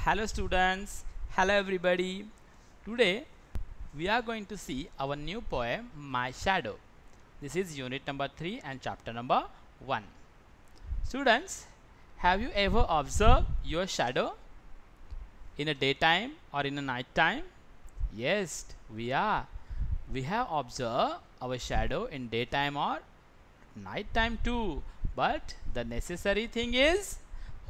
Hello students, hello everybody. Today we are going to see our new poem My Shadow. This is unit number 3 and chapter number 1. Students, have you ever observed your shadow in a daytime or in a night time? Yes, we are. We have observed our shadow in daytime or night time too, but the necessary thing is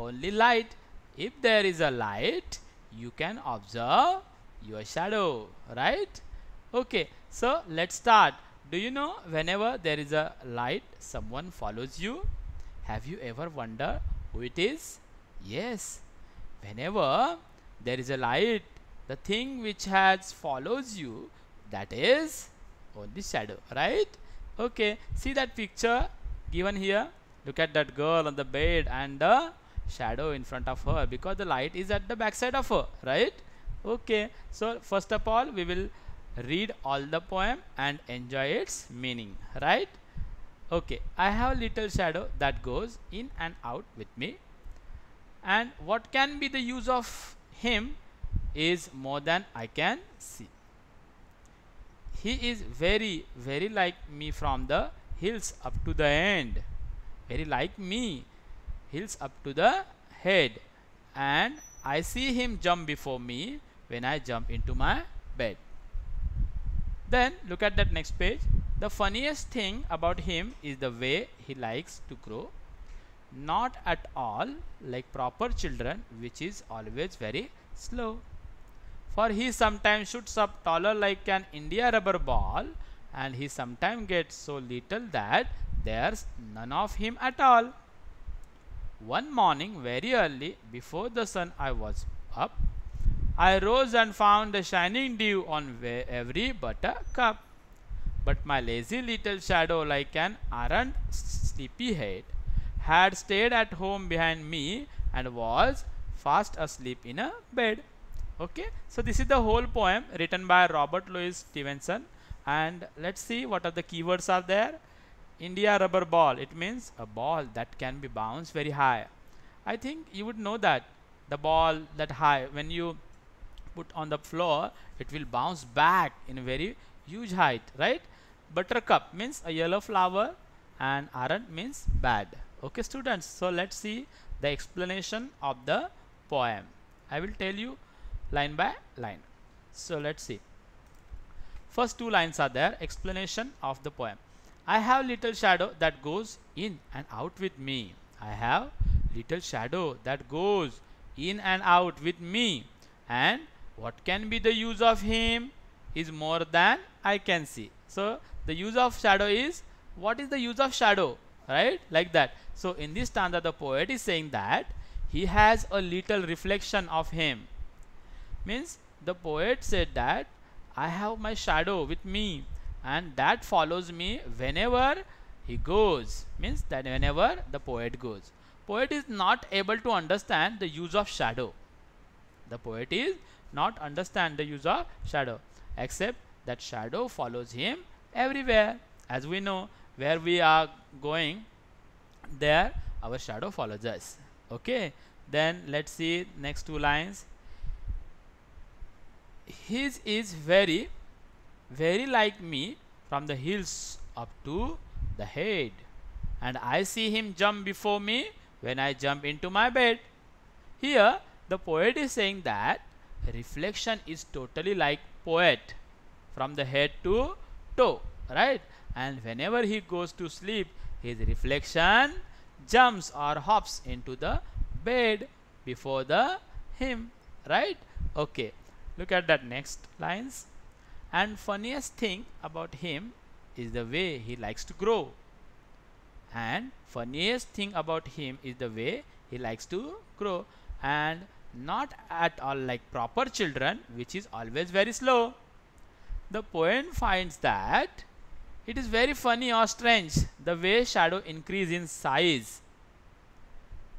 only light. If there is a light, you can observe your shadow, right? Okay, so let's start. Do you know whenever there is a light, someone follows you? Have you ever wondered who it is? Yes, whenever there is a light, the thing which has follows you, that is only shadow, right? Okay, see that picture given here. Look at that girl on the bed and the shadow in front of her, because the light is at the back side of her, right? Okay, so first of all we will read all the poem and enjoy its meaning, right? Okay, I have a little shadow that goes in and out with me, and what can be the use of him is more than I can see. He is very, very like me from the hills up to the end. Very like me, hills up to the head. And I see him jump before me when I jump into my bed. Then look at that next page. The funniest thing about him is the way he likes to grow. Not at all like proper children, which is always very slow. For he sometimes shoots up taller like an India rubber ball, and he sometimes gets so little that there's none of him at all. One morning very early, before the sun I was up, I rose and found a shining dew on every buttercup. But my lazy little shadow, like an errant sleepyhead, had stayed at home behind me and was fast asleep in a bed. Okay, so this is the whole poem written by Robert Louis Stevenson, and let's see what are the keywords are there. India rubber ball, it means a ball that can be bounced very high. I think you would know that the ball that high, when you put on the floor, it will bounce back in a very huge height, right? Buttercup means a yellow flower, and errant means bad. Okay students, so let's see the explanation of the poem. I will tell you line by line. So let's see. First two lines are there, explanation of the poem. I have little shadow that goes in and out with me. I have little shadow that goes in and out with me, and what can be the use of him is more than I can see. So the use of shadow is, what is the use of shadow, right? Like that. So in this stanza the poet is saying that he has a little reflection of him. Means the poet said that I have my shadow with me, and that follows me whenever he goes. Means that whenever the poet goes. Poet is not able to understand the use of shadow. The poet is not understand the use of shadow, except that shadow follows him everywhere. As we know, where we are going, there our shadow follows us. Okay, then let's see next two lines. His is very, very like me from the hills up to the head, and I see him jump before me when I jump into my bed. Here the poet is saying that reflection is totally like poet from the head to toe, right? And whenever he goes to sleep, his reflection jumps or hops into the bed before the him, right? Okay, look at that next lines. And funniest thing about him is the way he likes to grow. And funniest thing about him is the way he likes to grow, and not at all like proper children, which is always very slow. The poet finds that it is very funny or strange the way shadow increase in size.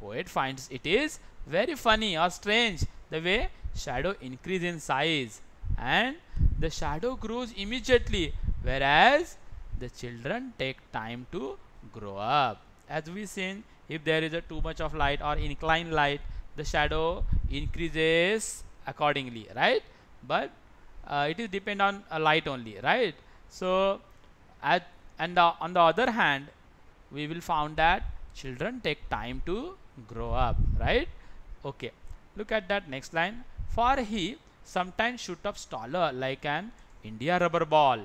Poet finds it is very funny or strange the way shadow increase in size, and the shadow grows immediately, whereas the children take time to grow up. As we seen, if there is a too much of light or inclined light, the shadow increases accordingly, right? But it is depend on light only, right? So on the other hand, we will found that children take time to grow up, right? Okay, look at that next line. For he sometimes shoot up taller like an India rubber ball,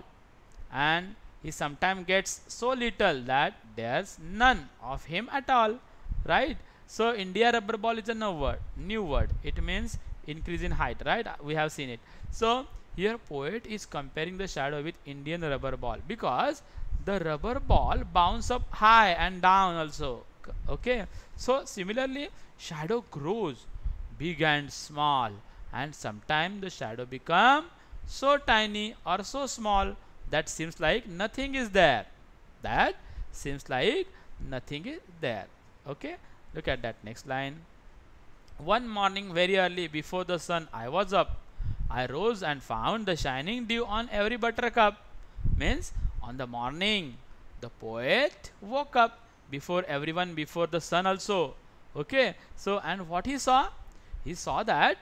and he sometimes gets so little that there's none of him at all, right? So India rubber ball is a new word. It means increase in height, right? We have seen it. So here poet is comparing the shadow with Indian rubber ball, because the rubber ball bounce up high and down also. Okay, so similarly shadow grows big and small, and sometimes the shadow become so tiny or so small that seems like nothing is there. That seems like nothing is there. Okay, look at that next line. One morning very early before the sun I was up. I rose and found the shining dew on every buttercup. Means on the morning the poet woke up before everyone, before the sun also. Okay, so and what he saw? He saw that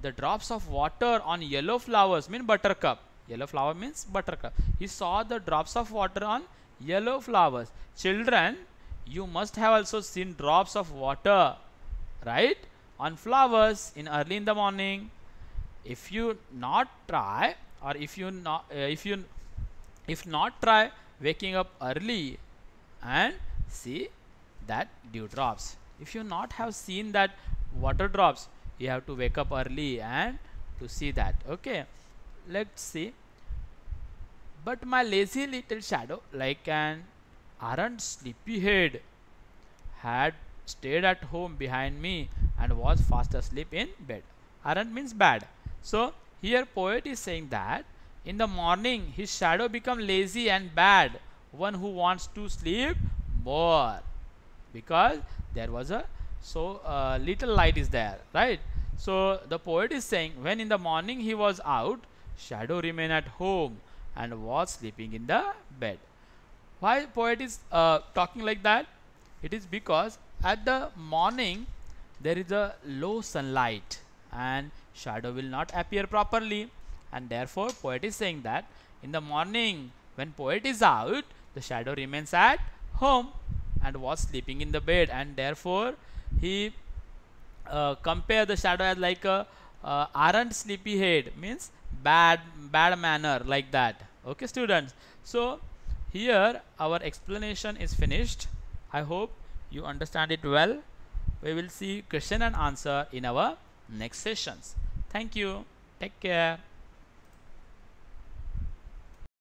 the drops of water on yellow flowers mean buttercup. Yellow flower means buttercup. He saw the drops of water on yellow flowers. Children, you must have also seen drops of water, right, on flowers in early in the morning. If you not try, or if not try waking up early and see that dew drops. If you not have seen that water drops, you have to wake up early and to see that. Okay, let's see. But my lazy little shadow, like an errant sleepyhead, had stayed at home behind me and was fast asleep in bed. Errant means bad. So here poet is saying that in the morning his shadow become lazy and bad, one who wants to sleep more, because there was a little light is there, right? So the poet is saying when in the morning he was out, shadow remained at home and was sleeping in the bed. Why poet is talking like that? It is because at the morning there is a low sunlight and shadow will not appear properly, and therefore poet is saying that in the morning when poet is out, the shadow remains at home and was sleeping in the bed, and therefore he compare the shadow as like a errant sleepyhead, means bad manner, like that. Okay students, so here our explanation is finished. I hope you understand it well. We will see question and answer in our next sessions. Thank you. Take care.